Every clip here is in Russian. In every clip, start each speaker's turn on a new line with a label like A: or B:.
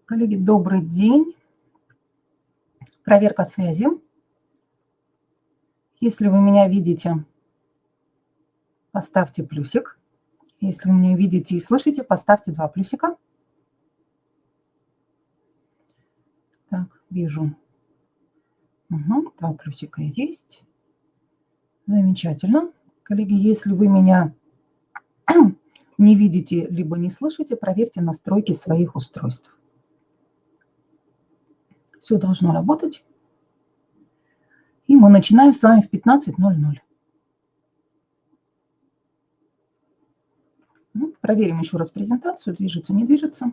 A: Коллеги, добрый день. Проверка связи. Если вы меня видите, поставьте плюсик. Если вы меня видите и слышите, поставьте 2 плюсика. Так, вижу. 2 плюсика есть. Замечательно. Коллеги, если вы меня не видите, либо не слышите, проверьте настройки своих устройств. Все должно работать. И мы начинаем с вами в 15:00. Проверим еще раз презентацию, движется, не движется.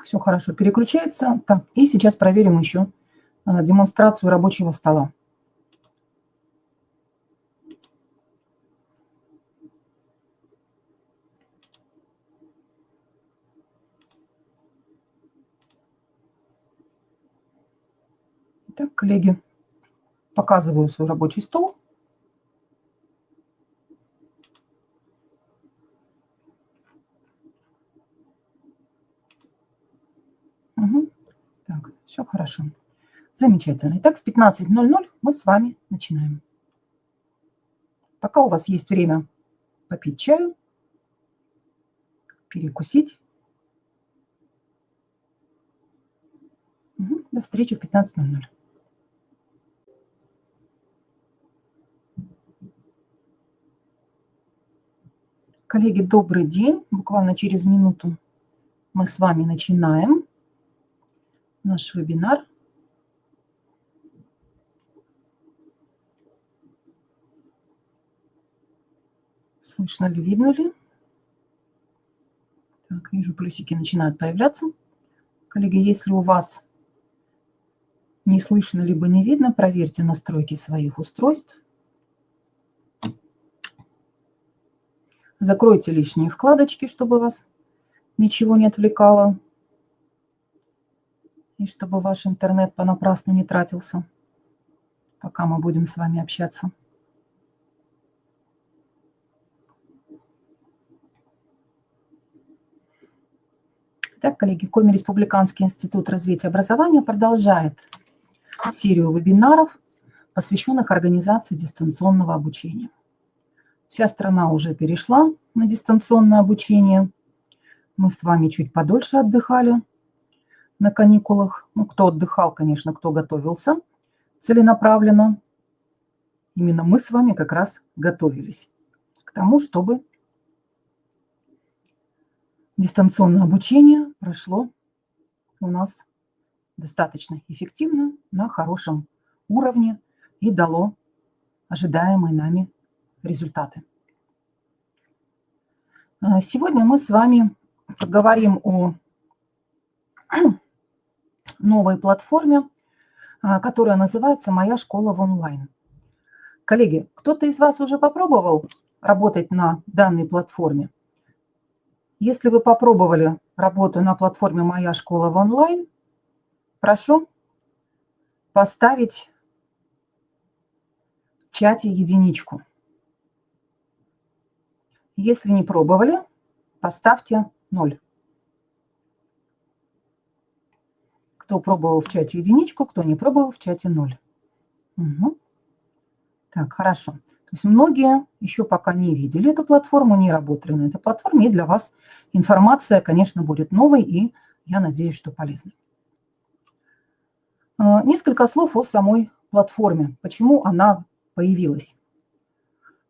A: Все хорошо, переключается. Так, и сейчас проверим еще демонстрацию рабочего стола. Итак, коллеги, показываю свой рабочий стол. Так, все хорошо. Замечательно. Итак, в 15:00 мы с вами начинаем. Пока у вас есть время попить чаю, перекусить. До встречи в 15:00. Коллеги, добрый день. Буквально через минуту мы с вами начинаем наш вебинар. Слышно ли, видно ли? Так, вижу, плюсики начинают появляться. Коллеги, если у вас не слышно либо не видно, проверьте настройки своих устройств. Закройте лишние вкладочки, чтобы вас ничего не отвлекало. И чтобы ваш интернет понапрасну не тратился, пока мы будем с вами общаться. Итак, коллеги, Коми Республиканский институт развития образования продолжает серию вебинаров, посвященных организации дистанционного обучения. Вся страна уже перешла на дистанционное обучение. Мы с вами чуть подольше отдыхали на каникулах. Кто отдыхал, конечно, кто готовился целенаправленно. Именно мы с вами как раз готовились к тому, чтобы дистанционное обучение прошло у нас достаточно эффективно, на хорошем уровне и дало ожидаемые нами результаты. Сегодня мы с вами поговорим о новой платформе, которая называется «Моя школа в онлайн». Коллеги, кто-то из вас уже попробовал работать на данной платформе? Если вы попробовали работу на платформе «Моя школа в онлайн», прошу поставить в чате единичку. Если не пробовали, поставьте 0. Кто пробовал в чате единичку, кто не пробовал в чате 0. Так, хорошо. То есть многие еще пока не видели эту платформу, не работали на этой платформе, и для вас информация, конечно, будет новой, и я надеюсь, что полезной. Несколько слов о самой платформе, почему она появилась.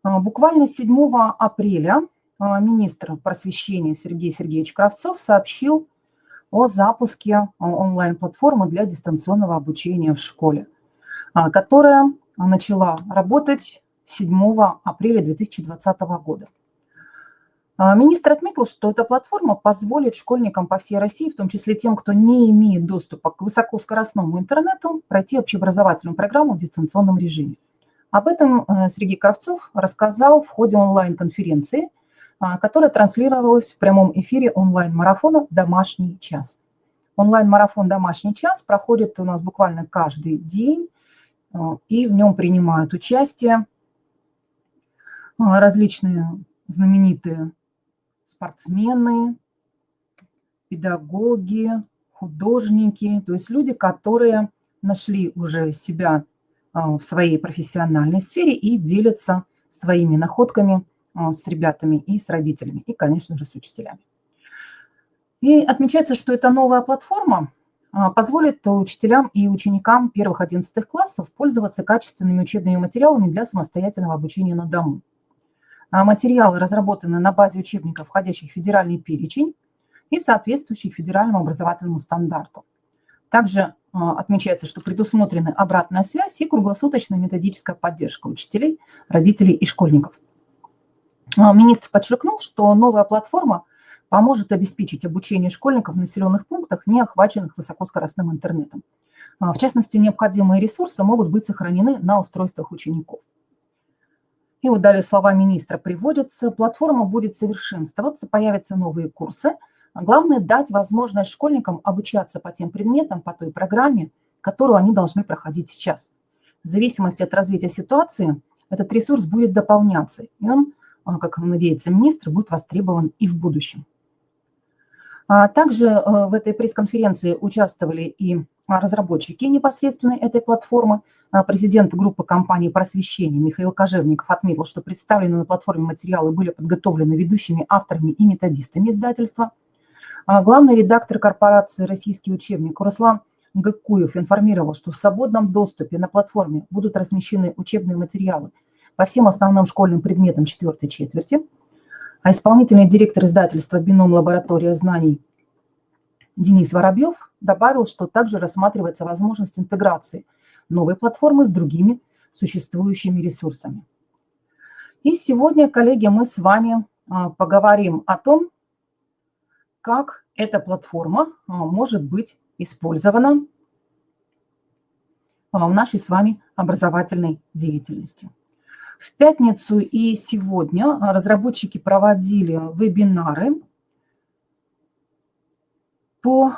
A: Буквально 7 апреля министр просвещения Сергей Сергеевич Кравцов сообщил о запуске онлайн-платформы для дистанционного обучения в школе, которая начала работать 7 апреля 2020 года. Министр отметил, что эта платформа позволит школьникам по всей России, в том числе тем, кто не имеет доступа к высокоскоростному интернету, пройти общеобразовательную программу в дистанционном режиме. Об этом Сергей Кравцов рассказал в ходе онлайн-конференции, которая транслировалась в прямом эфире онлайн-марафона «Домашний час». Онлайн-марафон «Домашний час» проходит у нас буквально каждый день, и в нем принимают участие различные знаменитые спортсмены, педагоги, художники, то есть люди, которые нашли уже себя в своей профессиональной сфере и делятся своими находками с ребятами и с родителями, и, конечно же, с учителями. И отмечается, что эта новая платформа позволит учителям и ученикам первых 11 классов пользоваться качественными учебными материалами для самостоятельного обучения на дому. Материалы разработаны на базе учебников, входящих в федеральный перечень и соответствующих федеральному образовательному стандарту. Также отмечается, что предусмотрены обратная связь и круглосуточная методическая поддержка учителей, родителей и школьников. Министр подчеркнул, что новая платформа поможет обеспечить обучение школьников в населенных пунктах, не охваченных высокоскоростным интернетом. В частности, необходимые ресурсы могут быть сохранены на устройствах учеников. И вот далее слова министра приводятся. Платформа будет совершенствоваться, появятся новые курсы. Главное – дать возможность школьникам обучаться по тем предметам, по той программе, которую они должны проходить сейчас. В зависимости от развития ситуации этот ресурс будет дополняться, и он, как надеется министр, будет востребован и в будущем. Также в этой пресс-конференции участвовали и разработчики непосредственно этой платформы. Президент группы компаний просвещения Михаил Кожевников отметил, что представленные на платформе материалы были подготовлены ведущими авторами и методистами издательства. Главный редактор корпорации «Российский учебник» Руслан Гакуев информировал, что в свободном доступе на платформе будут размещены учебные материалы по всем основным школьным предметам 4-й четверти. А исполнительный директор издательства «Бином. Лаборатория знаний» Денис Воробьев добавил, что также рассматривается возможность интеграции новой платформы с другими существующими ресурсами. И сегодня, коллеги, мы с вами поговорим о том, как эта платформа может быть использована в нашей с вами образовательной деятельности. В пятницу и сегодня разработчики проводили вебинары по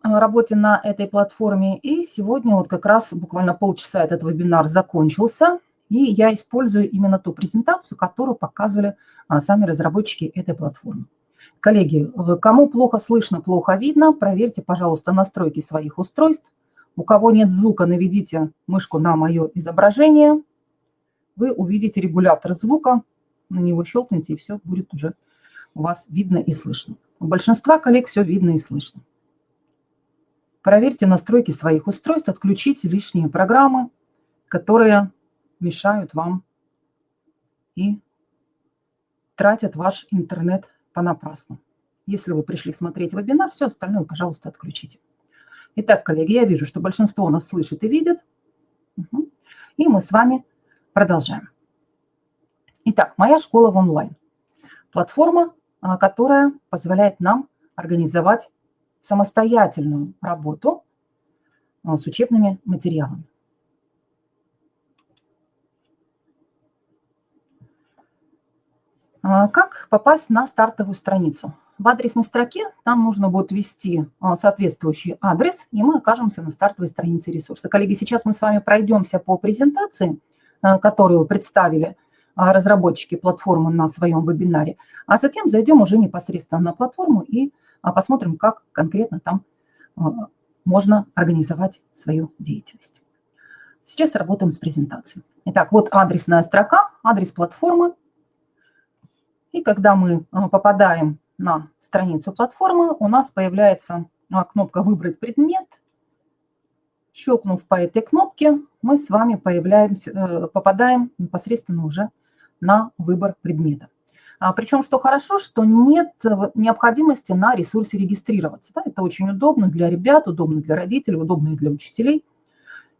A: работе на этой платформе. И сегодня вот как раз буквально полчаса этот вебинар закончился. И я использую именно ту презентацию, которую показывали сами разработчики этой платформы. Коллеги, кому плохо слышно, плохо видно, проверьте, пожалуйста, настройки своих устройств. У кого нет звука, наведите мышку на мое изображение. Вы увидите регулятор звука, на него щелкните, и все будет уже у вас видно и слышно. У большинства коллег все видно и слышно. Проверьте настройки своих устройств, отключите лишние программы, которые мешают вам и тратят ваш интернет понапрасну. Если вы пришли смотреть вебинар, все остальное, пожалуйста, отключите. Итак, коллеги, я вижу, что большинство нас слышит и видит. И мы с вами продолжаем. Итак, моя школа в онлайн. Платформа, которая позволяет нам организовать самостоятельную работу с учебными материалами. Как попасть на стартовую страницу? В адресной строке там нужно будет ввести соответствующий адрес, и мы окажемся на стартовой странице ресурса. Коллеги, сейчас мы с вами пройдемся по презентации, которую представили разработчики платформы на своем вебинаре, а затем зайдем уже непосредственно на платформу и посмотрим, как конкретно там можно организовать свою деятельность. Сейчас работаем с презентацией. Итак, вот адресная строка, адрес платформы. И когда мы попадаем на страницу платформы, у нас появляется кнопка «Выбрать предмет». Щелкнув по этой кнопке, мы с вами попадаем непосредственно уже на выбор предмета. Причем, что хорошо, что нет необходимости на ресурсе регистрироваться. Да, это очень удобно для ребят, удобно для родителей, удобно и для учителей.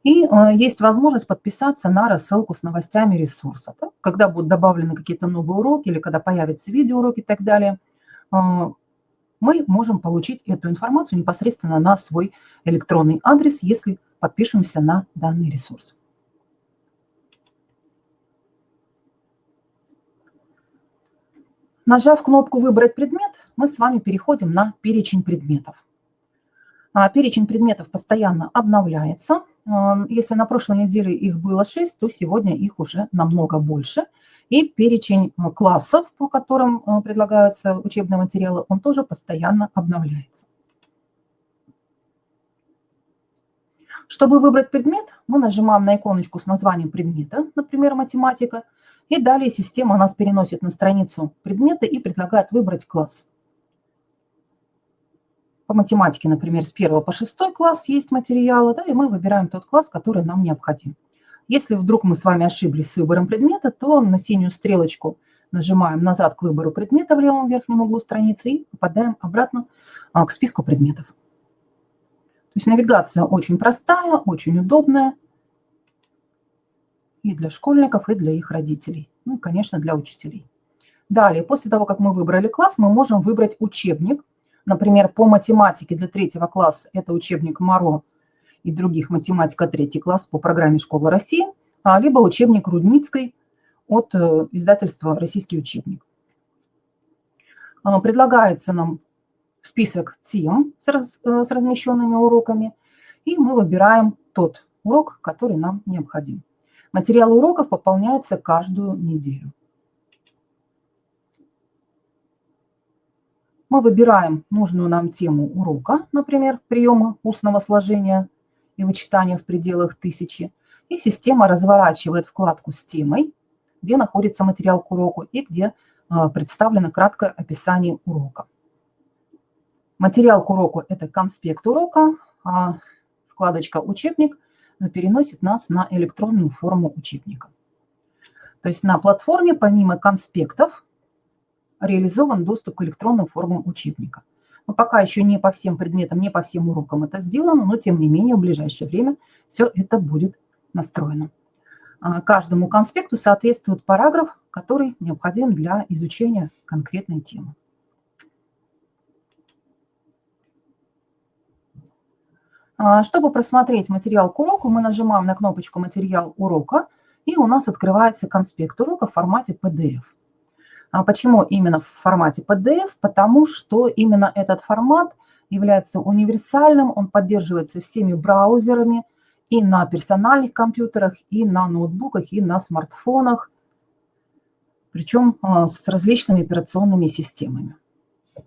A: И есть возможность подписаться на рассылку с новостями ресурса. Да? Когда будут добавлены какие-то новые уроки или когда появятся видеоуроки и так далее, мы можем получить эту информацию непосредственно на свой электронный адрес, если подпишемся на данный ресурс. Нажав кнопку «Выбрать предмет», мы с вами переходим на перечень предметов. Перечень предметов постоянно обновляется. Если на прошлой неделе их было 6, то сегодня их уже намного больше. И перечень классов, по которым предлагаются учебные материалы, он тоже постоянно обновляется. Чтобы выбрать предмет, мы нажимаем на иконочку с названием предмета, например, математика, и далее система нас переносит на страницу предмета и предлагает выбрать класс. По математике, например, с 1 по 6 класс есть материалы, да, и мы выбираем тот класс, который нам необходим. Если вдруг мы с вами ошиблись с выбором предмета, то на синюю стрелочку нажимаем назад к выбору предмета в левом верхнем углу страницы и попадаем обратно к списку предметов. То есть навигация очень простая, очень удобная и для школьников, и для их родителей. Ну и, конечно, для учителей. Далее, после того, как мы выбрали класс, мы можем выбрать учебник. Например, по математике для 3 класса это учебник Моро и других математика 3 класс по программе «Школа России», либо учебник Рудницкой от издательства «Российский учебник». Предлагается нам список тем с размещенными уроками, и мы выбираем тот урок, который нам необходим. Материалы уроков пополняются каждую неделю. Мы выбираем нужную нам тему урока, например, приемы устного сложения и вычитания в пределах 1000, и система разворачивает вкладку с темой, где находится материал к уроку и где представлено краткое описание урока. Материал к уроку – это конспект урока, а вкладочка «Учебник» переносит нас на электронную форму учебника. То есть на платформе помимо конспектов реализован доступ к электронным формам учебника. Но пока еще не по всем предметам, не по всем урокам это сделано, но тем не менее в ближайшее время все это будет настроено. Каждому конспекту соответствует параграф, который необходим для изучения конкретной темы. Чтобы просмотреть материал к уроку, мы нажимаем на кнопочку «Материал урока», и у нас открывается конспект урока в формате PDF. Почему именно в формате PDF? Потому что именно этот формат является универсальным, он поддерживается всеми браузерами и на персональных компьютерах, и на ноутбуках, и на смартфонах, причем с различными операционными системами. То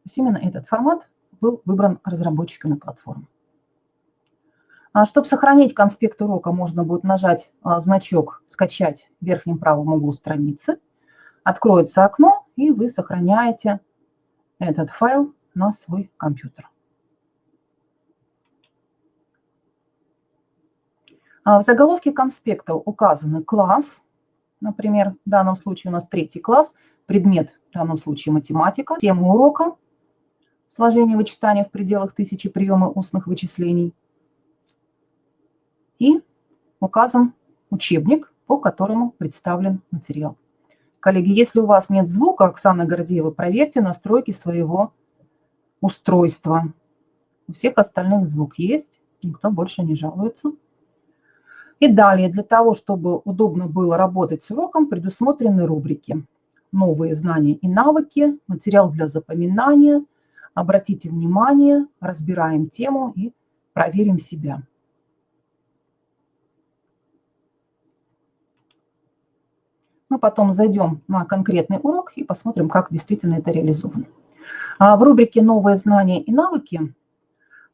A: есть именно этот формат был выбран разработчиками платформы. Чтобы сохранить конспект урока, можно будет нажать значок «Скачать» в верхнем правом углу страницы. Откроется окно, и вы сохраняете этот файл на свой компьютер. В заголовке конспекта указаны класс, например, в данном случае у нас 3 класс, предмет, в данном случае математика, тема урока, сложение вычитания в пределах 1000 приемы устных вычислений, и указан учебник, по которому представлен материал. Коллеги, если у вас нет звука, Оксана Гордеева, проверьте настройки своего устройства. У всех остальных звук есть, никто больше не жалуется. И далее, для того, чтобы удобно было работать с уроком, предусмотрены рубрики «Новые знания и навыки», «Материал для запоминания», «Обратите внимание», «Разбираем тему» и «Проверим себя». Мы потом зайдем на конкретный урок и посмотрим, как действительно это реализовано. В рубрике «Новые знания и навыки»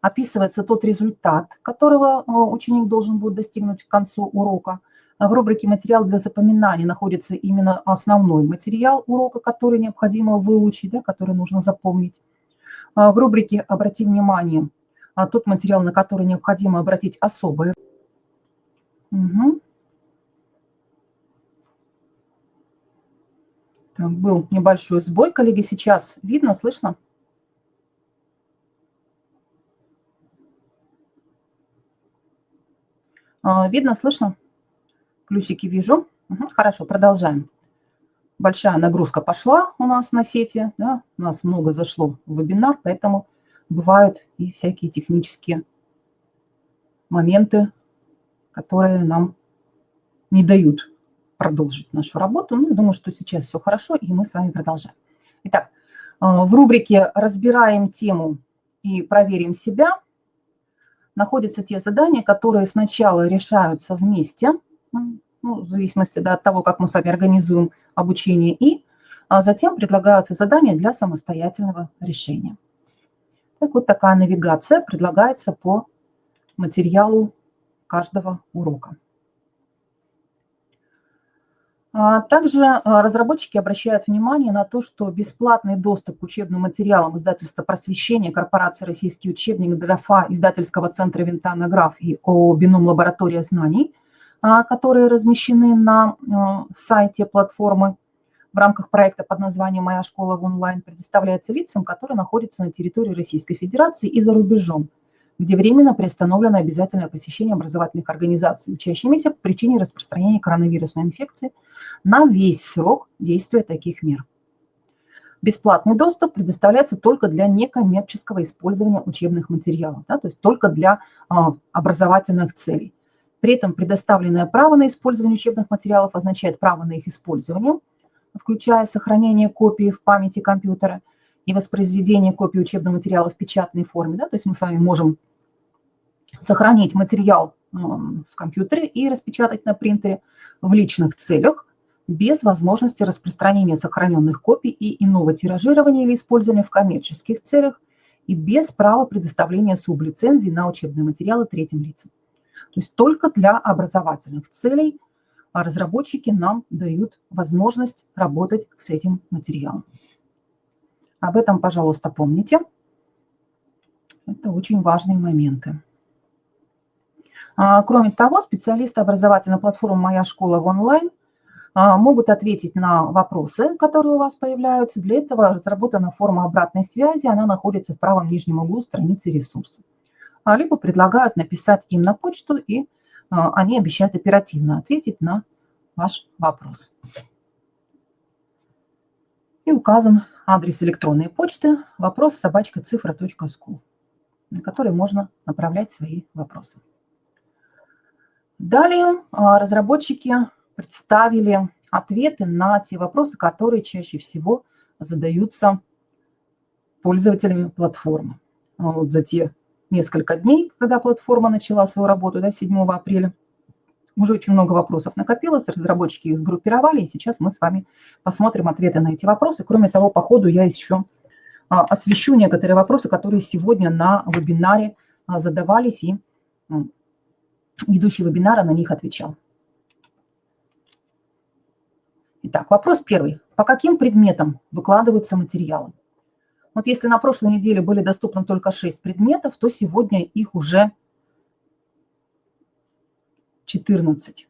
A: описывается тот результат, которого ученик должен будет достигнуть к концу урока. В рубрике «Материал для запоминания» находится именно основной материал урока, который необходимо выучить, да, который нужно запомнить. В рубрике «Обрати внимание» тот материал, на который необходимо обратить особое. Был небольшой сбой, коллеги, сейчас видно, слышно? Видно, слышно? Плюсики вижу. Хорошо, продолжаем. Большая нагрузка пошла у нас на сети, да? У нас много зашло в вебинар, поэтому бывают и всякие технические моменты, которые нам не дают продолжить нашу работу. Ну, думаю, что сейчас все хорошо, и мы с вами продолжаем. Итак, в рубрике «Разбираем тему и проверим себя» находятся те задания, которые сначала решаются вместе, в зависимости от того, как мы с вами организуем обучение, и затем предлагаются задания для самостоятельного решения. Так вот такая навигация предлагается по материалу каждого урока. Также разработчики обращают внимание на то, что бесплатный доступ к учебным материалам издательства «Просвещение», корпорации «Российский учебник», ДРФА, издательского центра «Винтанограф» и ООО «Бином Лаборатория знаний», которые размещены на сайте платформы в рамках проекта под названием «Моя школа в онлайн», предоставляется лицам, которые находятся на территории Российской Федерации и за рубежом, где временно приостановлено обязательное посещение образовательных организаций, учащимися по причине распространения коронавирусной инфекции на весь срок действия таких мер. Бесплатный доступ предоставляется только для некоммерческого использования учебных материалов, то есть только для образовательных целей. При этом предоставленное право на использование учебных материалов означает право на их использование, включая сохранение копии в памяти компьютера и воспроизведение копий учебного материала в печатной форме. То есть мы с вами можем сохранить материал в компьютере и распечатать на принтере в личных целях без возможности распространения сохраненных копий и иного тиражирования или использования в коммерческих целях и без права предоставления сублицензий на учебные материалы третьим лицам. То есть только для образовательных целей разработчики нам дают возможность работать с этим материалом. Об этом, пожалуйста, помните. Это очень важные моменты. Кроме того, специалисты образовательной платформы «Моя школа в онлайн» могут ответить на вопросы, которые у вас появляются. Для этого разработана форма обратной связи, она находится в правом нижнем углу страницы ресурса. Либо предлагают написать им на почту, и они обещают оперативно ответить на ваш вопрос. И указан адрес электронной почты вопрос@цифра.school, на который можно направлять свои вопросы. Далее разработчики представили ответы на те вопросы, которые чаще всего задаются пользователями платформы. Вот за те несколько дней, когда платформа начала свою работу, 7 апреля, уже очень много вопросов накопилось, разработчики их сгруппировали, и сейчас мы с вами посмотрим ответы на эти вопросы. Кроме того, по ходу я еще освещу некоторые вопросы, которые сегодня на вебинаре задавались, и ведущий вебинара на них отвечал. Итак, вопрос первый. По каким предметам выкладываются материалы? Вот если на прошлой неделе были доступны только 6 предметов, то сегодня их уже 14.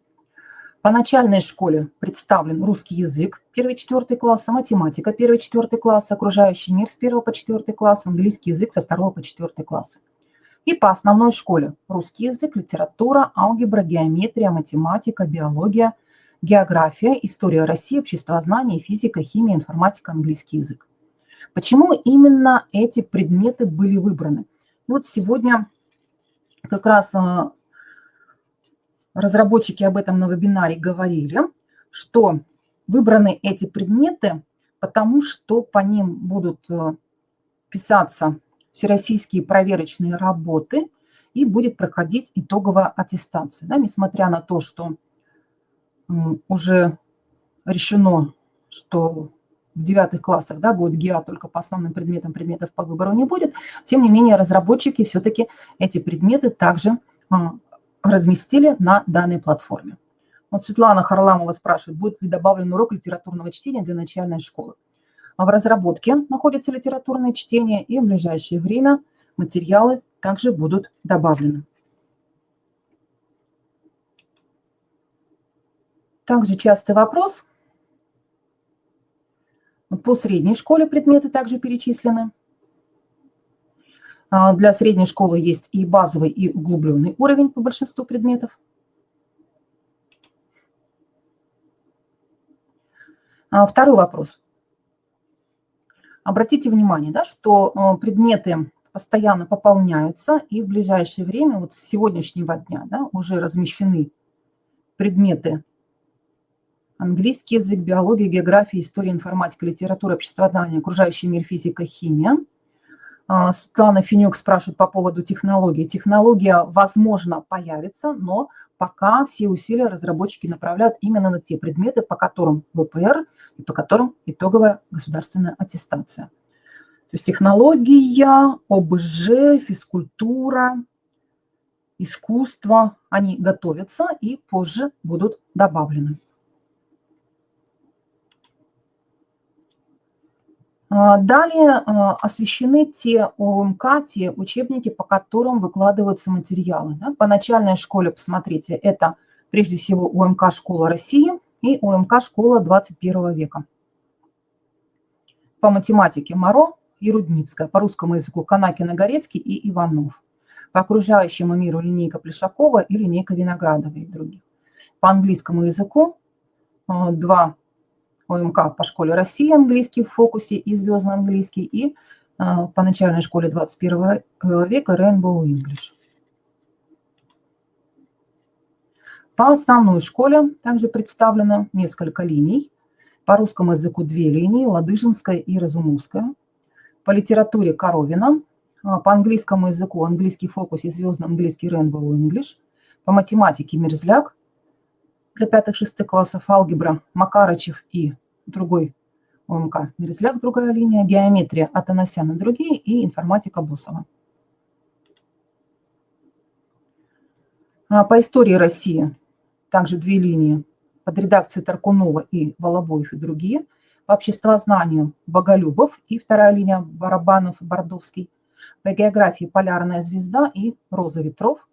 A: По начальной школе представлен русский язык 1-4 класса, математика 1-4 класса, окружающий мир с 1 по 4 класс, английский язык со 2 по 4 класса. И по основной школе русский язык, литература, алгебра, геометрия, математика, биология, география, история России, обществознание, физика, химия, информатика, английский язык. Почему именно эти предметы были выбраны? Вот сегодня как раз разработчики об этом на вебинаре говорили, что выбраны эти предметы, потому что по ним будут писаться всероссийские проверочные работы и будет проходить итоговая аттестация. Несмотря на то, что уже решено, что в 9 классах будет ГИА только по основным предметам, предметов по выбору не будет, тем не менее разработчики все-таки эти предметы также разместили на данной платформе. Вот Светлана Харламова спрашивает, будет ли добавлен урок литературного чтения для начальной школы. В разработке находится литературное чтение, и в ближайшее время материалы также будут добавлены. Также частый вопрос. По средней школе предметы также перечислены. Для средней школы есть и базовый, и углубленный уровень по большинству предметов. Второй вопрос. Обратите внимание, что предметы постоянно пополняются, и в ближайшее время, вот с сегодняшнего дня, уже размещены предметы английский язык, биология, география, история, информатика, литература, обществознание, окружающий мир, физика, химия. Светлана Финюк спрашивает по поводу технологии. Технология, возможно, появится, но пока все усилия разработчики направляют именно на те предметы, по которым ВПР и по которым итоговая государственная аттестация. То есть технология, ОБЖ, физкультура, искусство, они готовятся и позже будут добавлены. Далее освещены те ОМК, те учебники, по которым выкладываются материалы. По начальной школе, посмотрите, это прежде всего ОМК «Школа России» и ОМК «Школа 21 века». По математике Моро и Рудницкая, по русскому языку Канакин-Горецкий и Иванов. По окружающему миру линейка Плешакова и линейка Виноградова и других. По английскому языку 2 ОМК по школе России английский в фокусе и звездный английский, и по начальной школе 21 века Rainbow English. По основной школе также представлено несколько линий. По русскому языку 2 линии, Ладыжинская и Разумовская. По литературе Коровина. По английскому языку английский фокус и звездный английский Rainbow English. По математике Мерзляк для 5-6 классов, алгебра Макарычев и другой ОМК Мерзляк, другая линия, геометрия Атанасян и другие, и информатика Босова. По истории России также 2 линии под редакцией Таркунова и Волобоев и другие. По обществознанию Боголюбов и 2 линия Барабанов и Бордовский. По географии Полярная звезда и Роза ветров.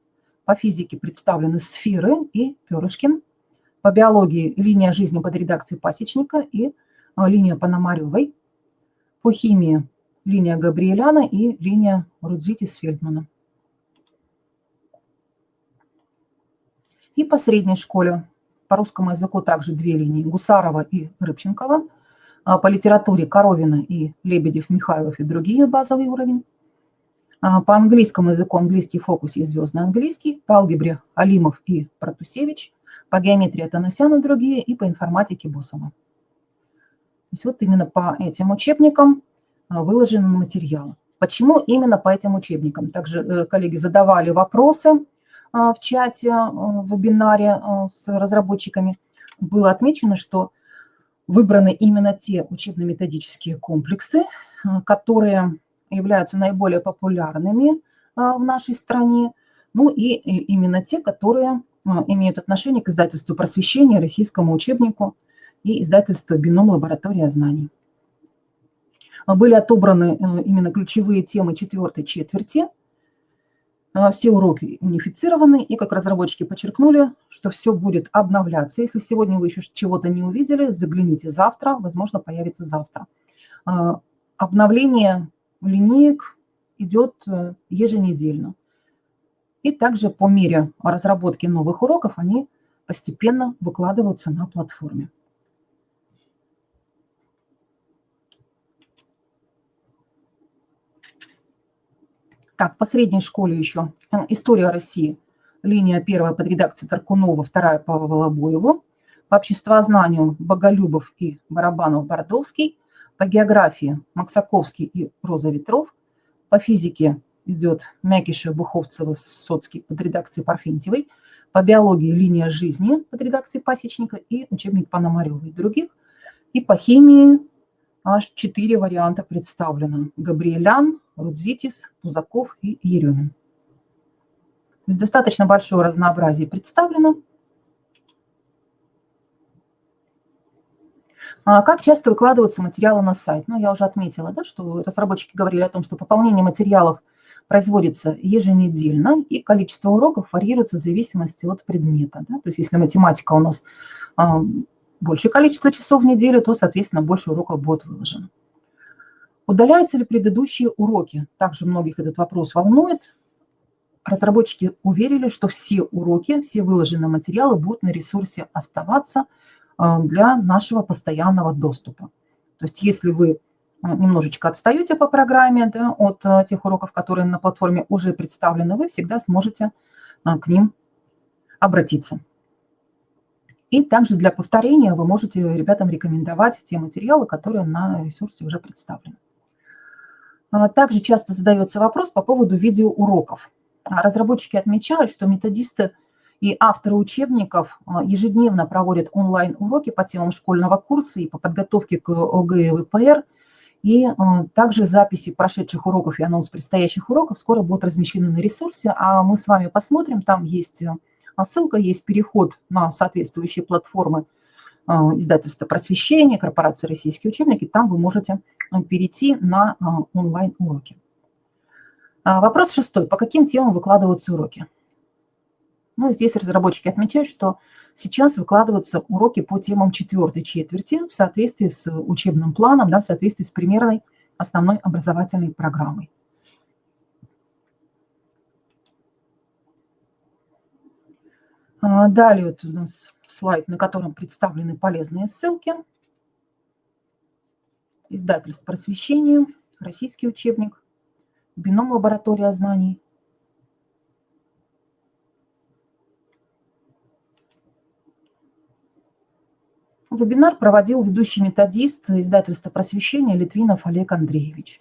A: По физике представлены сферы и Перышкин. По биологии линия жизни под редакцией Пасечника и линия Пономаревой. По химии линия Габриэляна и линия Рудзитис-Фельдмана. И по средней школе по русскому языку также 2 линии Гусарова и Рыбченкова. По литературе Коровина и Лебедев, Михайлов и другие, базовый уровень. По английскому языку английский фокус и звездный английский. По алгебре Алимов и Протусевич. По геометрии Атанасян и другие, и по информатике Босова. То есть вот именно по этим учебникам выложены материалы. Почему именно по этим учебникам? Также коллеги задавали вопросы в чате, в вебинаре с разработчиками. Было отмечено, что выбраны именно те учебно-методические комплексы, которые являются наиболее популярными в нашей стране, ну и именно те, которые имеют отношение к издательству «Просвещение», российскому учебнику и издательству «Бином. Лаборатория знаний». Были отобраны именно ключевые темы 4-й четверти. Все уроки унифицированы, и как разработчики подчеркнули, что все будет обновляться. Если сегодня вы еще чего-то не увидели, загляните завтра, возможно, появится завтра. Обновление линеек идет еженедельно. И также по мере разработки новых уроков они постепенно выкладываются на платформе. Так, по средней школе еще история России. Линия 1 под редакцией Таркунова, 2 по Волобоеву. По обществознанию Боголюбов и Барабанов-Бордовский. По географии Максаковский и Роза ветров. По физике идет Мякишев, Буховцева, Соцкий под редакцией Парфентьевой. По биологии линия жизни под редакцией Пасечника и учебник Пономарева и других. И по химии аж 4 варианта представлено. Габриэлян, Рудзитис, Пузаков и Еремин. То есть достаточно большое разнообразие представлено. Как часто выкладываются материалы на сайт? Ну, я уже отметила, да, что разработчики говорили о том, что пополнение материалов производится еженедельно, и количество уроков варьируется в зависимости от предмета. Да? То есть если математика у нас большее количество часов в неделю, то, соответственно, больше уроков будет выложено. Удаляются ли предыдущие уроки? Также многих этот вопрос волнует. Разработчики уверили, что все уроки, все выложенные материалы будут на ресурсе оставаться для нашего постоянного доступа. То есть если вы немножечко отстаете по программе, да, от тех уроков, которые на платформе уже представлены, вы всегда сможете к ним обратиться. И также для повторения вы можете ребятам рекомендовать те материалы, которые на ресурсе уже представлены. Также часто задается вопрос по поводу видеоуроков. Разработчики отмечают, что методисты и авторы учебников ежедневно проводят онлайн-уроки по темам школьного курса и по подготовке к ОГЭ и ВПР. И также записи прошедших уроков и анонс предстоящих уроков скоро будут размещены на ресурсе, а мы с вами посмотрим, там есть ссылка, есть переход на соответствующие платформы издательства «Просвещение», корпорации «Российские учебники», там вы можете перейти на онлайн-уроки. Вопрос 6. По каким темам выкладываются уроки? Ну, здесь разработчики отмечают, что сейчас выкладываются уроки по темам 4-й четверти в соответствии с учебным планом, да, в соответствии с примерной основной образовательной программой. Далее вот у нас слайд, на котором представлены полезные ссылки. Издательство «Просвещение», «Российский учебник», «Бином. Лаборатория знаний». Вебинар проводил ведущий методист издательства «Просвещение» Литвинов Олег Андреевич.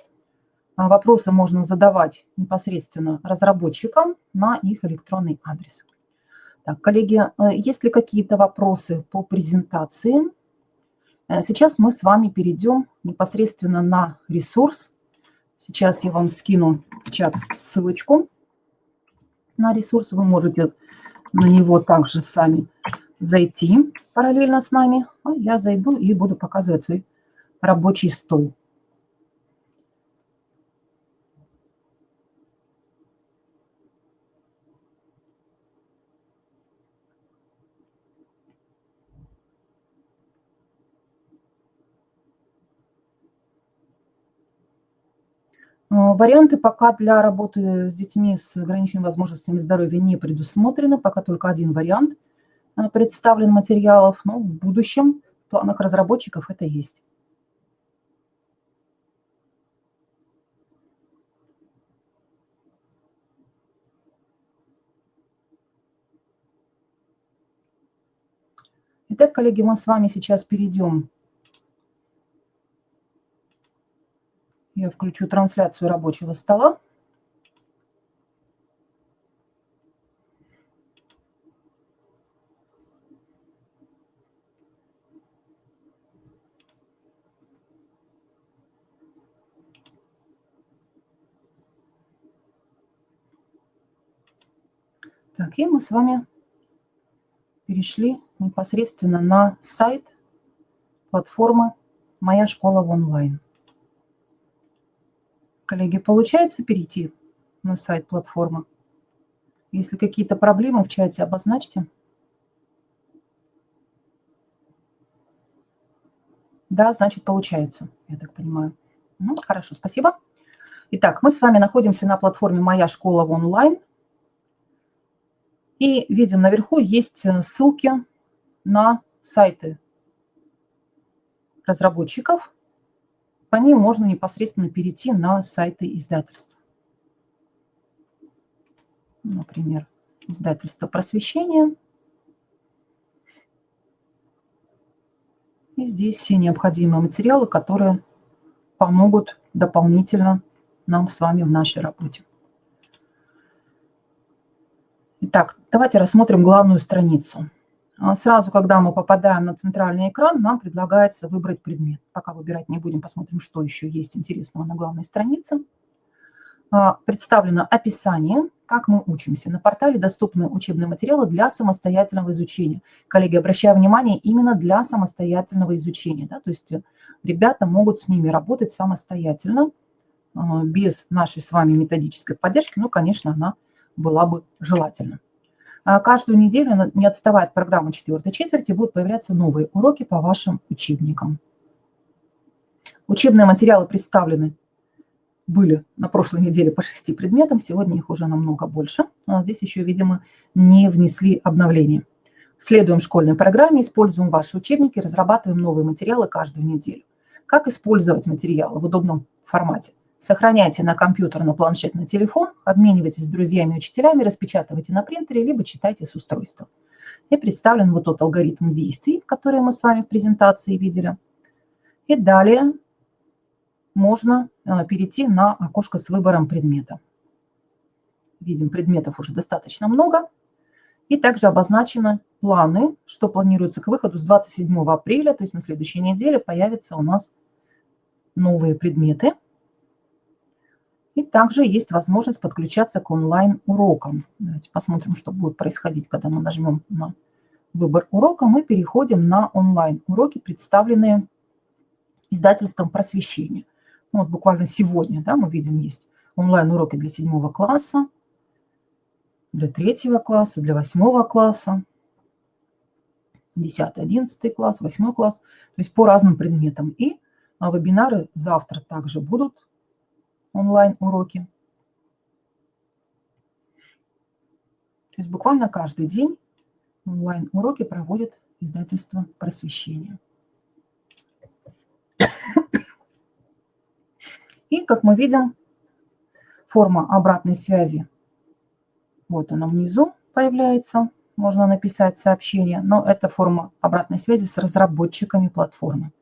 A: Вопросы можно задавать непосредственно разработчикам на их электронный адрес. Так, коллеги, есть ли какие-то вопросы по презентации? Сейчас мы с вами перейдем непосредственно на ресурс. Сейчас я вам скину в чат ссылочку на ресурс. Вы можете на него также сами зайти параллельно с нами. Я зайду и буду показывать свой рабочий стол. Варианты пока для работы с детьми с ограниченными возможностями здоровья не предусмотрены. Пока только один вариант представлен материалов, но в будущем в планах разработчиков это есть. Итак, коллеги, мы с вами сейчас перейдем. Я включу трансляцию рабочего стола. Так, и мы с вами перешли непосредственно на сайт платформы «Моя школа в онлайн». Коллеги, получается перейти на сайт платформы? Если какие-то проблемы в чате, обозначьте. Да, значит, получается, я так понимаю. Хорошо, спасибо. Итак, мы с вами находимся на платформе «Моя школа в онлайн». И видим, наверху есть ссылки на сайты разработчиков. По ним можно непосредственно перейти на сайты издательств. Например, издательство «Просвещение». И здесь все необходимые материалы, которые помогут дополнительно нам с вами в нашей работе. Итак, давайте рассмотрим главную страницу. Сразу, когда мы попадаем на центральный экран, нам предлагается выбрать предмет. Пока выбирать не будем, посмотрим, что еще есть интересного на главной странице. Представлено описание, как мы учимся. На портале доступны учебные материалы для самостоятельного изучения. Коллеги, обращаю внимание, именно для самостоятельного изучения. Да? То есть ребята могут с ними работать самостоятельно, без нашей с вами методической поддержки. Ну, конечно, она была бы желательна. Каждую неделю, не отставая от программы 4-й четверти, будут появляться новые уроки по вашим учебникам. Учебные материалы представлены были на прошлой неделе по 6 предметам, сегодня их уже намного больше. Здесь еще, видимо, не внесли обновления. Следуем школьной программе, используем ваши учебники, разрабатываем новые материалы каждую неделю. Как использовать материалы в удобном формате? Сохраняйте на компьютер, на планшет, на телефон, обменивайтесь с друзьями и учителями, распечатывайте на принтере, либо читайте с устройства. И представлен вот тот алгоритм действий, который мы с вами в презентации видели. И далее можно перейти на окошко с выбором предмета. Видим, предметов уже достаточно много. И также обозначены планы, что планируется к выходу с 27 апреля, то есть на следующей неделе появятся у нас новые предметы. И также есть возможность подключаться к онлайн-урокам. Давайте посмотрим, что будет происходить, когда мы нажмем на выбор урока. Мы переходим на онлайн-уроки, представленные издательством «Просвещение». Вот буквально сегодня, да, мы видим, есть онлайн-уроки для 7 класса, для 3 класса, для 8 класса, 10, 11 класс, 8 класс, то есть по разным предметам. И вебинары завтра также будут, онлайн-уроки. То есть буквально каждый день онлайн-уроки проводит издательство «Просвещение». И, как мы видим, форма обратной связи, вот она внизу появляется, можно написать сообщение, но это форма обратной связи с разработчиками платформы.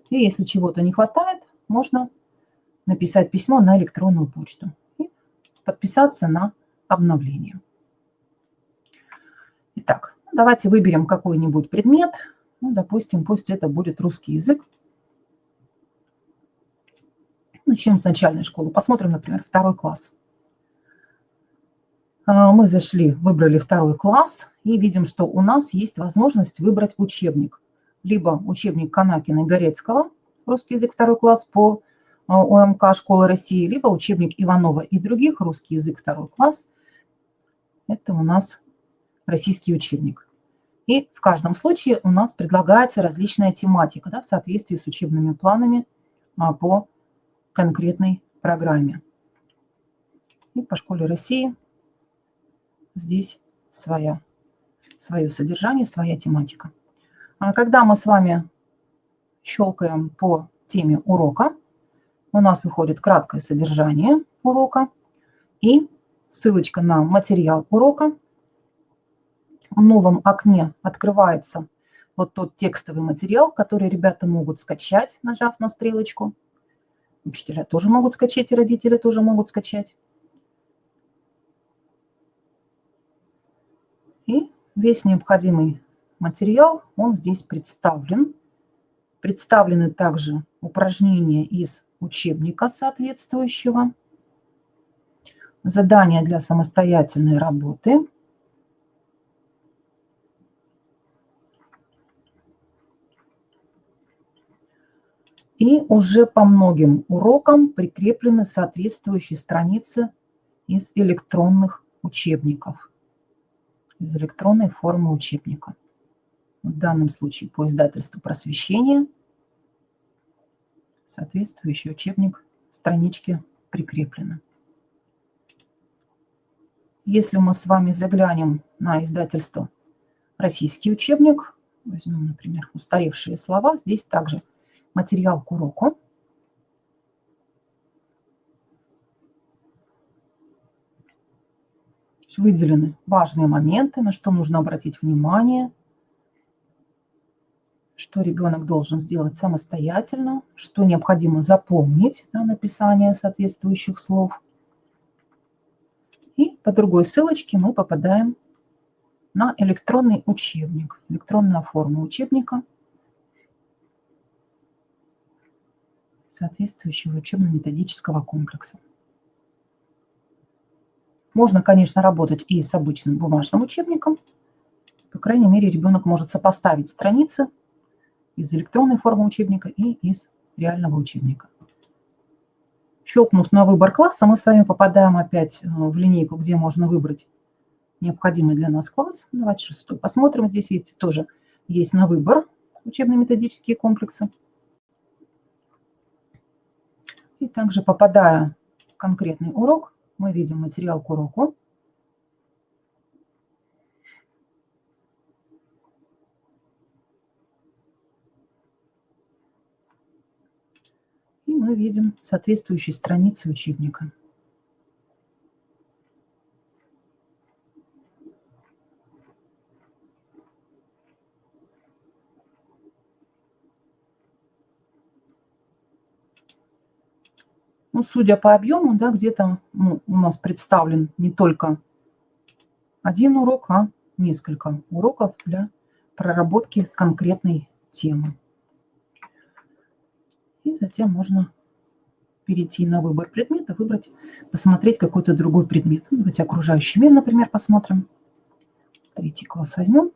A: И если чего-то не хватает, можно написать письмо на электронную почту и подписаться на обновление. Итак, давайте выберем какой-нибудь предмет. Ну, допустим, пусть это будет русский язык. Начнем с начальной школы. Посмотрим, например, 2 класс. Мы зашли, выбрали 2 класс и видим, что у нас есть возможность выбрать учебник. Либо учебник Канакина и Горецкого, русский язык 2 класс по ОМК «Школа России», либо учебник Иванова и других, русский язык 2 класс. Это у нас российский учебник. И в каждом случае у нас предлагается различная тематика, да, в соответствии с учебными планами по конкретной программе. И по «Школе России» здесь свое содержание, своя тематика. А когда мы с вами щелкаем по теме урока, у нас выходит краткое содержание урока и ссылочка на материал урока. В новом окне открывается вот тот текстовый материал, который ребята могут скачать, нажав на стрелочку. Учителя тоже могут скачать, и родители тоже могут скачать. И весь необходимый материал, он здесь представлен. Представлены также упражнения из учебника соответствующего, задания для самостоятельной работы. И уже по многим урокам прикреплены соответствующие страницы из электронных учебников, из электронной формы учебника. В данном случае по издательству «Просвещение» соответствующий учебник, странички прикреплены. Если мы с вами заглянем на издательство «Российский учебник», возьмем, например, устаревшие слова, здесь также материал к уроку. Выделены важные моменты, на что нужно обратить внимание, что ребенок должен сделать самостоятельно, что необходимо запомнить на написание соответствующих слов. И по другой ссылочке мы попадаем на электронный учебник, электронная форма учебника соответствующего учебно-методического комплекса. Можно, конечно, работать и с обычным бумажным учебником. По крайней мере, ребенок может сопоставить страницы из электронной формы учебника и из реального учебника. Щелкнув на выбор класса, мы с вами попадаем опять в линейку, где можно выбрать необходимый для нас класс. Давайте 6. Посмотрим. Здесь, видите, тоже есть на выбор учебно-методические комплексы. И также, попадая в конкретный урок, мы видим материал к уроку. И мы видим соответствующие страницы учебника. Ну, судя по объему, да, где-то у нас представлен не только один урок, а несколько уроков для проработки конкретной темы. И затем можно перейти на выбор предмета, выбрать, посмотреть какой-то другой предмет. Ну, давайте окружающий мир, например, посмотрим. 3 класс возьмем.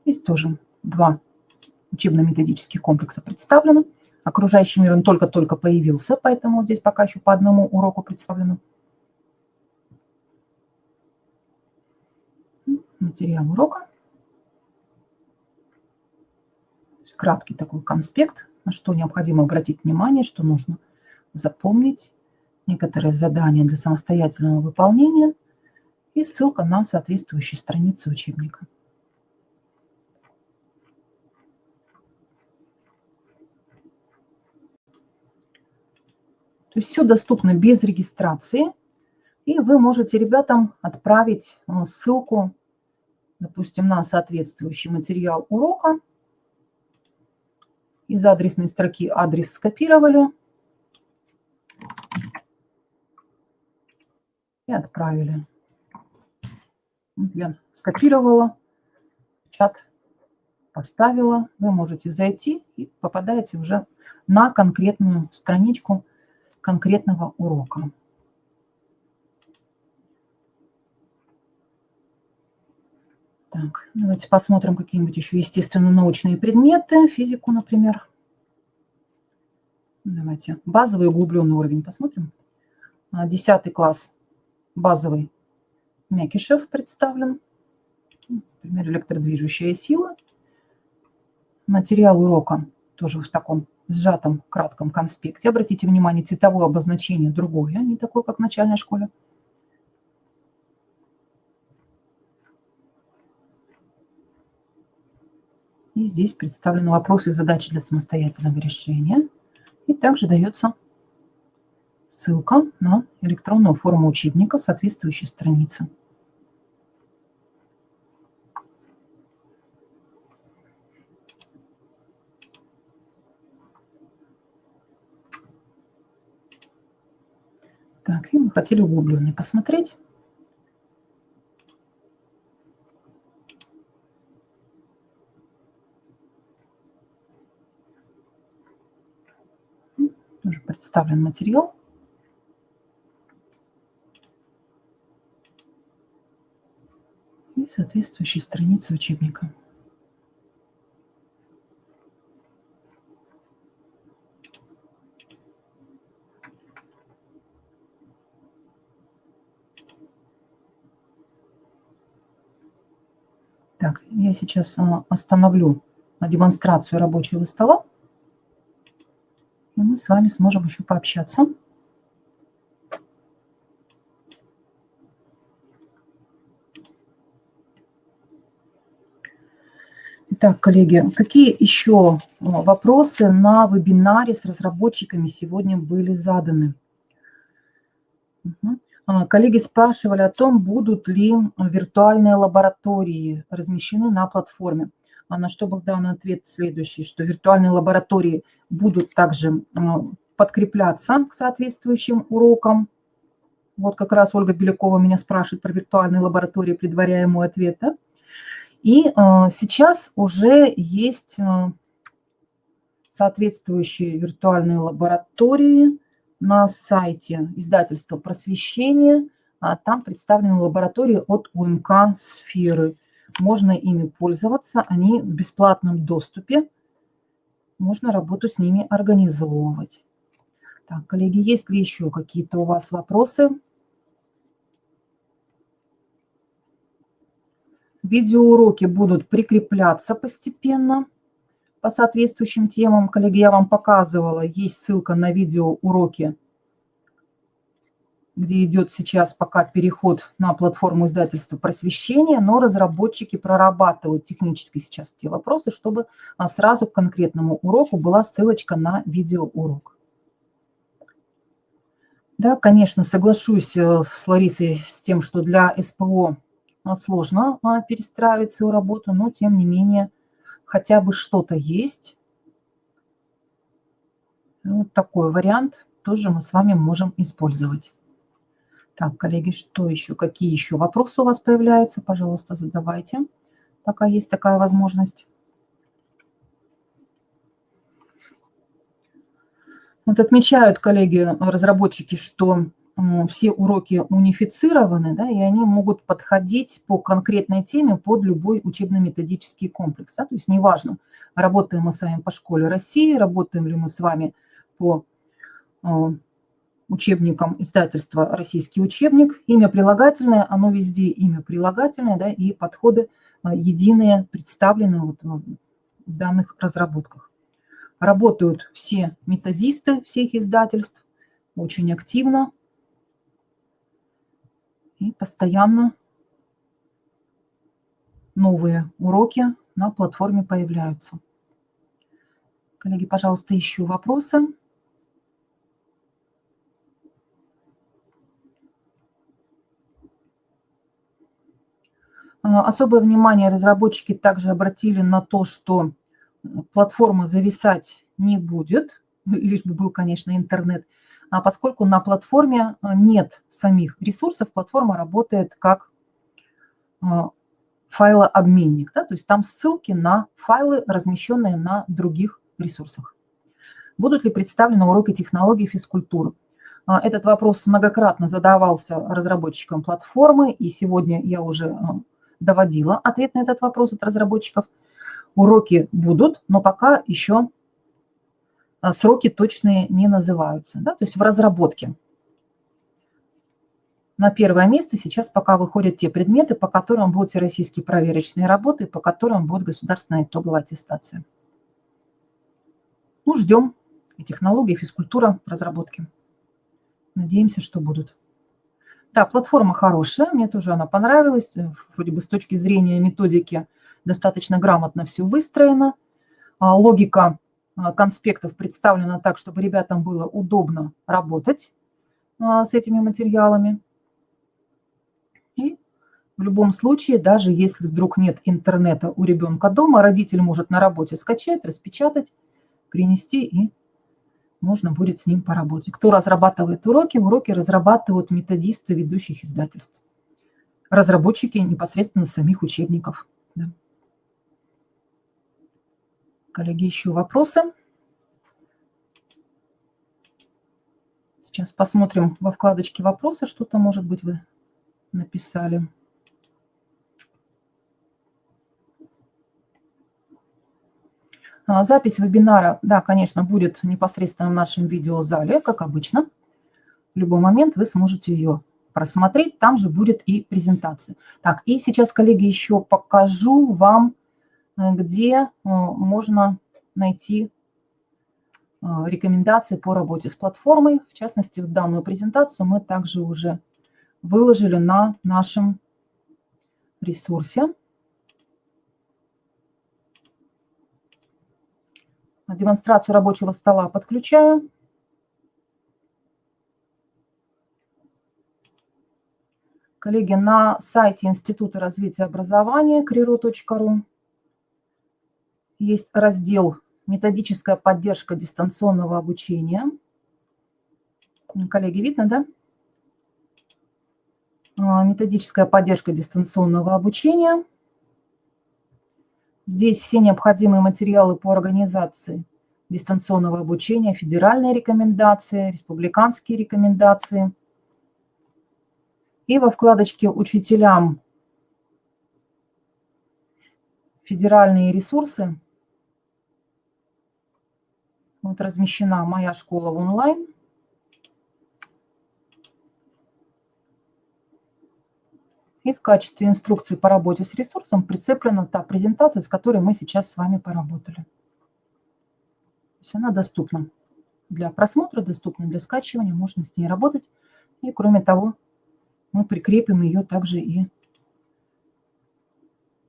A: Здесь тоже 2 учебно-методических комплекса представлены. Окружающий мир, он только-только появился, поэтому здесь пока еще по одному уроку представлено. Материал урока. Краткий такой конспект, на что необходимо обратить внимание, что нужно запомнить, некоторые задания для самостоятельного выполнения и ссылка на соответствующие страницы учебника. То есть все доступно без регистрации, и вы можете ребятам отправить ссылку, допустим, на соответствующий материал урока. Из адресной строки адрес скопировали и отправили. Я скопировала, в чат поставила. Вы можете зайти и попадаете уже на конкретную страничку конкретного урока. Так, давайте посмотрим какие-нибудь еще естественно-научные предметы, физику, например. Давайте базовый углубленный уровень посмотрим. 10 класс базовый Мякишев представлен. Например, электродвижущая сила. Материал урока тоже в таком сжатом кратком конспекте. Обратите внимание, цветовое обозначение другое, не такое, как в начальной школе. И здесь представлены вопросы и задачи для самостоятельного решения. И также дается ссылка на электронную форму учебника, соответствующей страницы. Так, и мы хотели углубленный посмотреть. Тоже представлен материал. И соответствующие страницы учебника. Так, я сейчас остановлю демонстрацию рабочего стола, и мы с вами сможем еще пообщаться. Итак, коллеги, какие еще вопросы на вебинаре с разработчиками сегодня были заданы? Коллеги спрашивали о том, будут ли виртуальные лаборатории размещены на платформе. На что был дан ответ следующий, что виртуальные лаборатории будут также подкрепляться к соответствующим урокам. Вот как раз Ольга Белякова меня спрашивает про виртуальные лаборатории, предваряя мой ответ. Да? И сейчас уже есть соответствующие виртуальные лаборатории на сайте издательства «Просвещение». Там представлены лаборатории от УМК «Сферы». Можно ими пользоваться, они в бесплатном доступе. Можно работу с ними организовывать. Так, коллеги, есть ли еще какие-то у вас вопросы? Видеоуроки будут прикрепляться постепенно по соответствующим темам. Коллеги, я вам показывала, есть ссылка на видеоуроки, где идет сейчас пока переход на платформу издательства «Просвещение», но разработчики прорабатывают технически сейчас эти вопросы, чтобы сразу к конкретному уроку была ссылочка на видеоурок. Да, конечно, соглашусь с Ларисой с тем, что для СПО сложно перестраивать свою работу, но тем не менее хотя бы что-то есть. Вот такой вариант тоже мы с вами можем использовать. Так, коллеги, что еще? Какие еще вопросы у вас появляются? Пожалуйста, задавайте, пока есть такая возможность. Вот отмечают коллеги, разработчики, что все уроки унифицированы, да, и они могут подходить по конкретной теме под любой учебно-методический комплекс. Да, то есть неважно, работаем мы с вами по школе России, работаем ли мы с вами по учебникам издательства «Российский учебник». Имя прилагательное, оно везде имя прилагательное, да, и подходы единые представлены вот в данных разработках. Работают все методисты всех издательств очень активно и постоянно новые уроки на платформе появляются. Коллеги, пожалуйста, еще вопросы. Особое внимание разработчики также обратили на то, что платформа зависать не будет, лишь бы был, конечно, интернет, поскольку на платформе нет самих ресурсов, платформа работает как файлообменник, да, то есть там ссылки на файлы, размещенные на других ресурсах. Будут ли представлены уроки технологий физкультуры? Этот вопрос многократно задавался разработчикам платформы, и сегодня я уже доводила ответ на этот вопрос от разработчиков. Уроки будут, но пока еще сроки точные не называются, да, то есть в разработке. На первое место сейчас пока выходят те предметы, по которым будут всероссийские проверочные работы, по которым будет государственная итоговая аттестация. Ну, ждем и технологии, и физкультура разработки. Надеемся, что будут. Да, платформа хорошая, мне тоже она понравилась. Вроде бы с точки зрения методики достаточно грамотно все выстроено. Логика конспектов представлена так, чтобы ребятам было удобно работать с этими материалами. И в любом случае, даже если вдруг нет интернета у ребенка дома, родитель может на работе скачать, распечатать, принести, и можно будет с ним поработать. Кто разрабатывает уроки? Уроки разрабатывают методисты ведущих издательств. Разработчики непосредственно самих учебников. Да. Коллеги, еще вопросы? Сейчас посмотрим во вкладочке «Вопросы», что-то, может быть, вы написали. Запись вебинара, да, конечно, будет непосредственно в нашем видеозале, как обычно. В любой момент вы сможете ее просмотреть, там же будет и презентация. Так, и сейчас, коллеги, еще покажу вам, где можно найти рекомендации по работе с платформой. В частности, данную презентацию мы также уже выложили на нашем ресурсе. Демонстрацию рабочего стола подключаю. Коллеги, на сайте Института развития образования kriro.ru есть раздел «Методическая поддержка дистанционного обучения». Коллеги, видно, да? Методическая поддержка дистанционного обучения. Здесь все необходимые материалы по организации дистанционного обучения, федеральные рекомендации, республиканские рекомендации. И во вкладочке «Учителям федеральные ресурсы» вот размещена «Моя школа в онлайн». И в качестве инструкции по работе с ресурсом прицеплена та презентация, с которой мы сейчас с вами поработали. То есть она доступна для просмотра, доступна для скачивания, можно с ней работать. И кроме того, мы прикрепим ее также и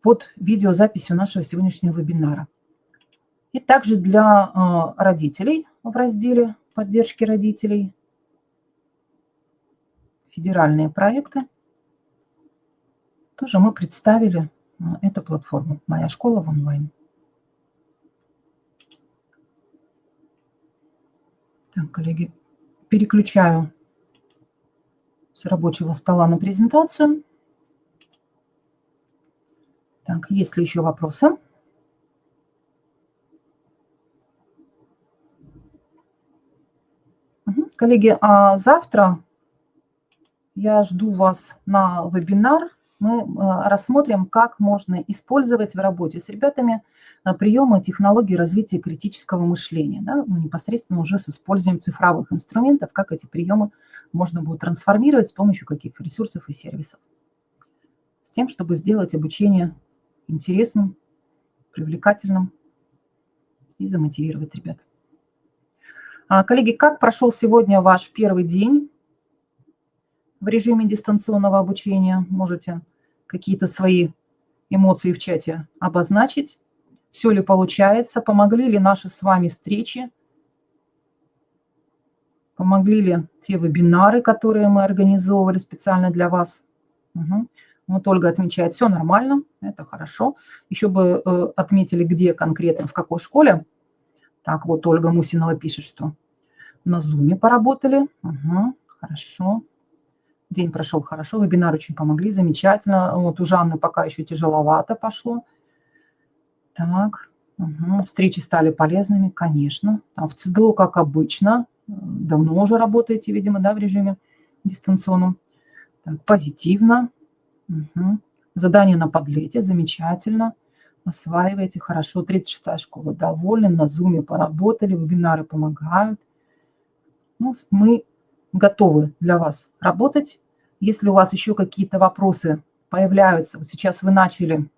A: под видеозаписью нашего сегодняшнего вебинара. И также для родителей в разделе поддержки родителей федеральные проекты тоже мы представили эту платформу «Моя школа в онлайн». Так, коллеги, переключаю с рабочего стола на презентацию. Так, есть ли еще вопросы? Коллеги, а завтра я жду вас на вебинар. Мы рассмотрим, как можно использовать в работе с ребятами приемы технологий развития критического мышления, да, непосредственно уже с использованием цифровых инструментов, как эти приемы можно будет трансформировать с помощью каких ресурсов и сервисов, с тем, чтобы сделать обучение интересным, привлекательным и замотивировать ребят. Коллеги, как прошел сегодня ваш первый день в режиме дистанционного обучения? Можете какие-то свои эмоции в чате обозначить. Все ли получается? Помогли ли наши с вами встречи? Помогли ли те вебинары, которые мы организовывали специально для вас? Угу. Вот Ольга отмечает, все нормально, это хорошо. Еще бы отметили, где конкретно, в какой школе. Так, вот Ольга Мусинова пишет, что на Zoom поработали. Угу, хорошо. День прошел хорошо, вебинары очень помогли, замечательно. Вот у Жанны пока еще тяжеловато пошло. Так, угу. Встречи стали полезными, конечно. А в ЦДО, как обычно, давно уже работаете, видимо, да, в режиме дистанционном. Так, позитивно. Угу. Задание на подлете, замечательно. Осваиваете хорошо. 36-я школа довольны, на Zoom поработали, вебинары помогают. Ну, мы готовы для вас работать. Если у вас еще какие-то вопросы появляются, вот сейчас вы начали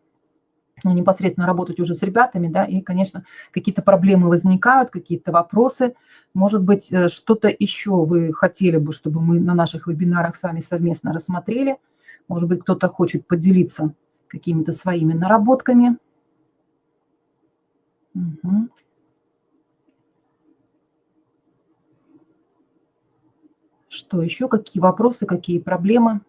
A: непосредственно работать уже с ребятами, да, и, конечно, какие-то проблемы возникают, какие-то вопросы. Может быть, что-то еще вы хотели бы, чтобы мы на наших вебинарах с вами совместно рассмотрели. Может быть, кто-то хочет поделиться какими-то своими наработками. Угу. Что еще? Какие вопросы, какие проблемы?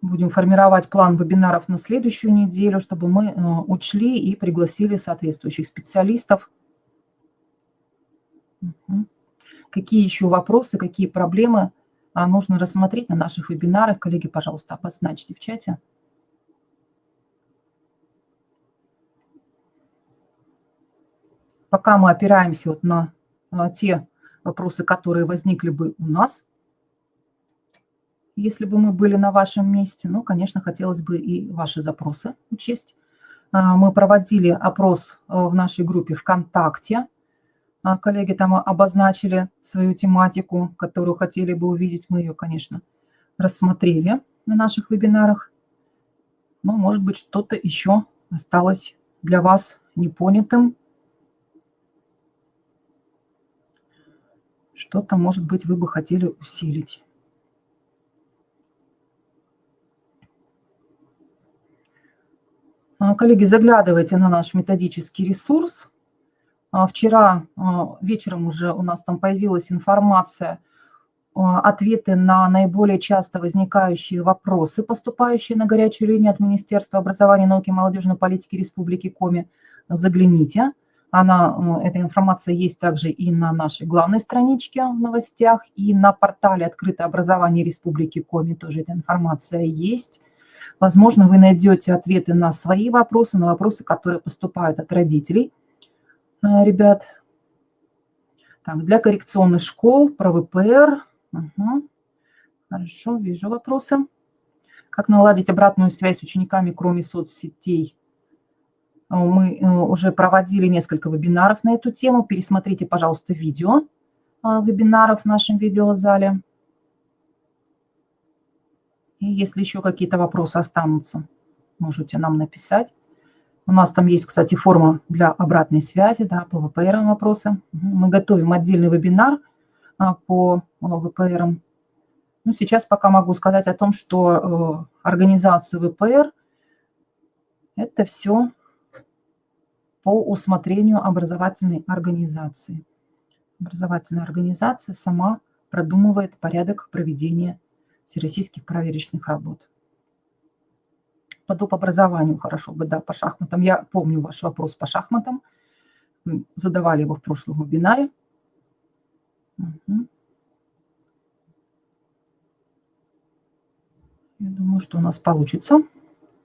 A: Будем формировать план вебинаров на следующую неделю, чтобы мы учли и пригласили соответствующих специалистов. Угу. Какие еще вопросы, какие проблемы нужно рассмотреть на наших вебинарах? Коллеги, пожалуйста, обозначьте в чате. Пока мы опираемся вот на те вопросы, которые возникли бы у нас, если бы мы были на вашем месте. Ну, конечно, хотелось бы и ваши запросы учесть. Мы проводили опрос в нашей группе ВКонтакте. Коллеги там обозначили свою тематику, которую хотели бы увидеть. Мы ее, конечно, рассмотрели на наших вебинарах. Но, может быть, что-то еще осталось для вас непонятым. Что-то, может быть, вы бы хотели усилить. Коллеги, заглядывайте на наш методический ресурс. Вчера вечером уже у нас там появилась информация, ответы на наиболее часто возникающие вопросы, поступающие на горячую линию от Министерства образования, науки и молодежной политики Республики Коми. Загляните. Эта информация есть также и на нашей главной страничке в новостях, и на портале «Открытое образование Республики Коми» тоже эта информация есть. Возможно, вы найдете ответы на свои вопросы, на вопросы, которые поступают от родителей. Ребят, так, для коррекционных школ, про ВПР. Угу. Хорошо, вижу вопросы. Как наладить обратную связь с учениками, кроме соцсетей? Мы уже проводили несколько вебинаров на эту тему. Пересмотрите, пожалуйста, видео вебинаров в нашем видеозале. И если еще какие-то вопросы останутся, можете нам написать. У нас там есть, кстати, форма для обратной связи, да, по ВПР вопросы. Мы готовим отдельный вебинар по ВПР. Ну, сейчас пока могу сказать о том, что организация ВПР – это все по усмотрению образовательной организации. Образовательная организация сама продумывает порядок проведения всероссийских проверочных работ. По доп. Образованию хорошо бы, да, по шахматам. Я помню ваш вопрос по шахматам. Вы задавали его в прошлом вебинаре. Угу. Я думаю, что у нас получится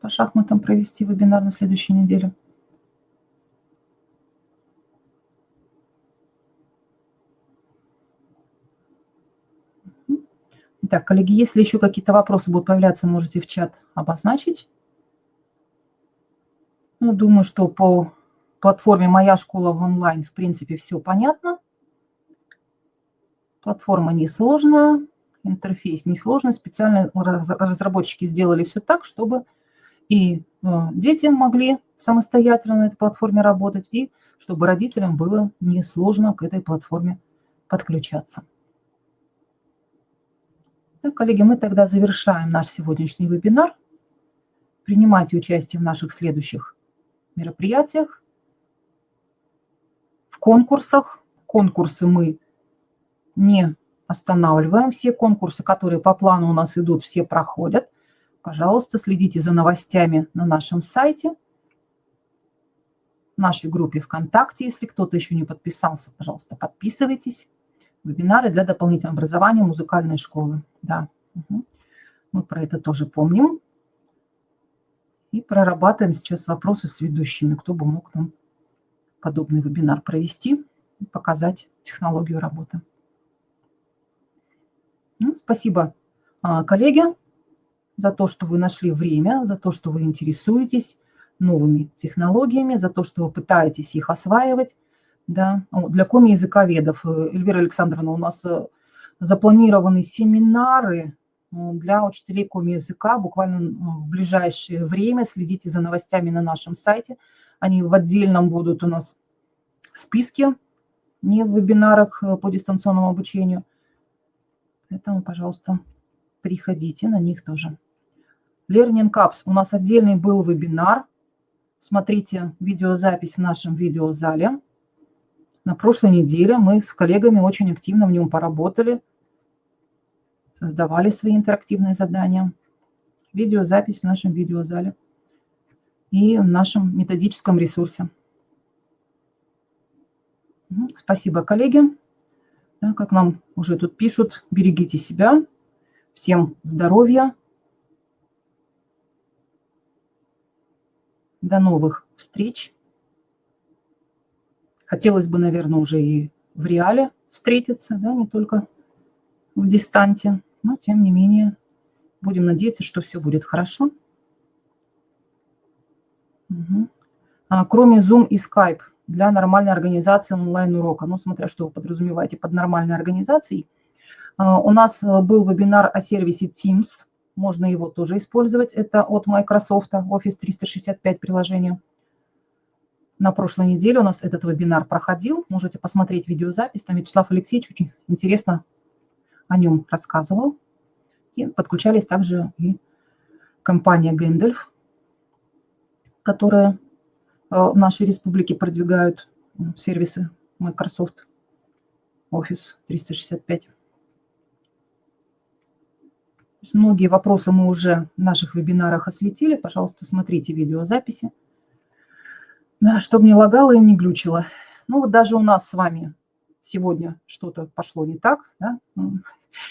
A: по шахматам провести вебинар на следующей неделе. Итак, коллеги, если еще какие-то вопросы будут появляться, можете в чат обозначить. Ну, думаю, что по платформе «Моя школа в онлайн» в принципе все понятно. Платформа несложная, интерфейс несложный. Специально разработчики сделали все так, чтобы и дети могли самостоятельно на этой платформе работать, и чтобы родителям было несложно к этой платформе подключаться. Так, коллеги, мы тогда завершаем наш сегодняшний вебинар. Принимайте участие в наших следующих мероприятиях, в конкурсах. Конкурсы мы не останавливаем. Все конкурсы, которые по плану у нас идут, все проходят. Пожалуйста, следите за новостями на нашем сайте, в нашей группе ВКонтакте. Если кто-то еще не подписался, пожалуйста, подписывайтесь. Вебинары для дополнительного образования музыкальной школы. Да, мы про это тоже помним. И прорабатываем сейчас вопросы с ведущими, кто бы мог нам подобный вебинар провести и показать технологию работы. Спасибо, коллеги, за то, что вы нашли время, за то, что вы интересуетесь новыми технологиями, за то, что вы пытаетесь их осваивать. Да. Для коми-языковедов, Эльвира Александровна, у нас запланированы семинары для учителей коми-языка буквально в ближайшее время. Следите за новостями на нашем сайте. Они в отдельном будут у нас в списке, не в вебинарах по дистанционному обучению. Поэтому, пожалуйста, приходите на них тоже. Learning Cups. У нас отдельный был вебинар. Смотрите видеозапись в нашем видеозале. На прошлой неделе мы с коллегами очень активно в нем поработали, создавали свои интерактивные задания. Видеозапись в нашем видеозале и в нашем методическом ресурсе. Спасибо, коллеги. Да, как нам уже тут пишут, берегите себя. Всем здоровья. До новых встреч. Хотелось бы, наверное, уже и в реале встретиться, да, не только в дистанте. Но, тем не менее, будем надеяться, что все будет хорошо. Кроме Zoom и Skype для нормальной организации онлайн-урока, ну, смотря что вы подразумеваете под нормальной организацией, у нас был вебинар о сервисе Teams. Можно его тоже использовать. Это от Microsoft, Office 365 приложение. На прошлой неделе у нас этот вебинар проходил. Можете посмотреть видеозапись. Там Вячеслав Алексеевич очень интересно о нем рассказывал. И подключались также и компания Гэндальф, которая в нашей республике продвигают сервисы Microsoft Office 365. Многие вопросы мы уже в наших вебинарах осветили. Пожалуйста, смотрите видеозаписи, да, чтобы не лагало и не глючило. Ну вот даже у нас с вами сегодня что-то пошло не так. Да?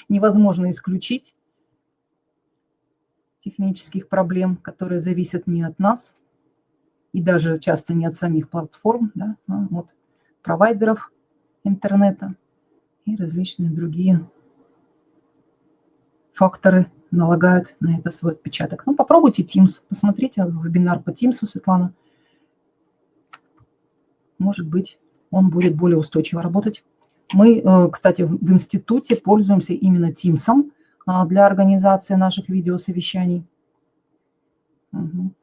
A: Невозможно исключить технических проблем, которые зависят не от нас и даже часто не от самих платформ, да? Вот, провайдеров интернета и различные другие факторы налагают на это свой отпечаток. Ну, попробуйте Teams, посмотрите вебинар по Teams, Светлана. Может быть, он будет более устойчиво работать. Мы, кстати, в институте пользуемся именно Teams для организации наших видеосовещаний. Ну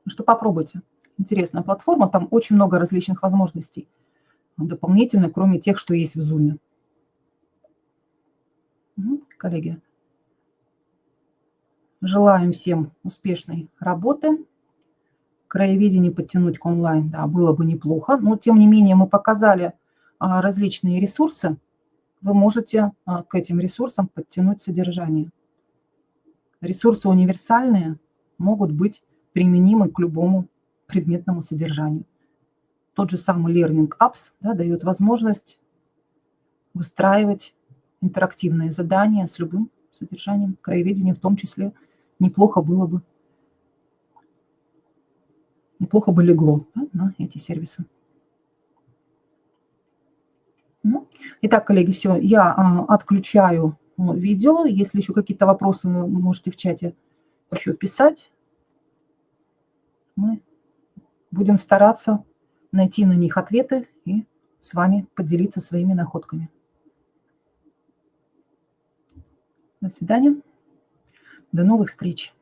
A: что, попробуйте. Интересная платформа, там очень много различных возможностей дополнительно, кроме тех, что есть в Zoom. Коллеги, желаем всем успешной работы. Краеведение подтянуть к онлайн, да, было бы неплохо, но тем не менее мы показали различные ресурсы. Вы можете к этим ресурсам подтянуть содержание. Ресурсы универсальные, могут быть применимы к любому предметному содержанию. тот же самый Learning Apps, да, дает возможность выстраивать интерактивные задания с любым содержанием, краеведение в том числе. Неплохо бы легло, да, на эти сервисы. Ну, итак, коллеги, все, я отключаю видео. Если еще какие-то вопросы, вы можете в чате еще писать. Мы будем стараться найти на них ответы и с вами поделиться своими находками. До свидания. До новых встреч.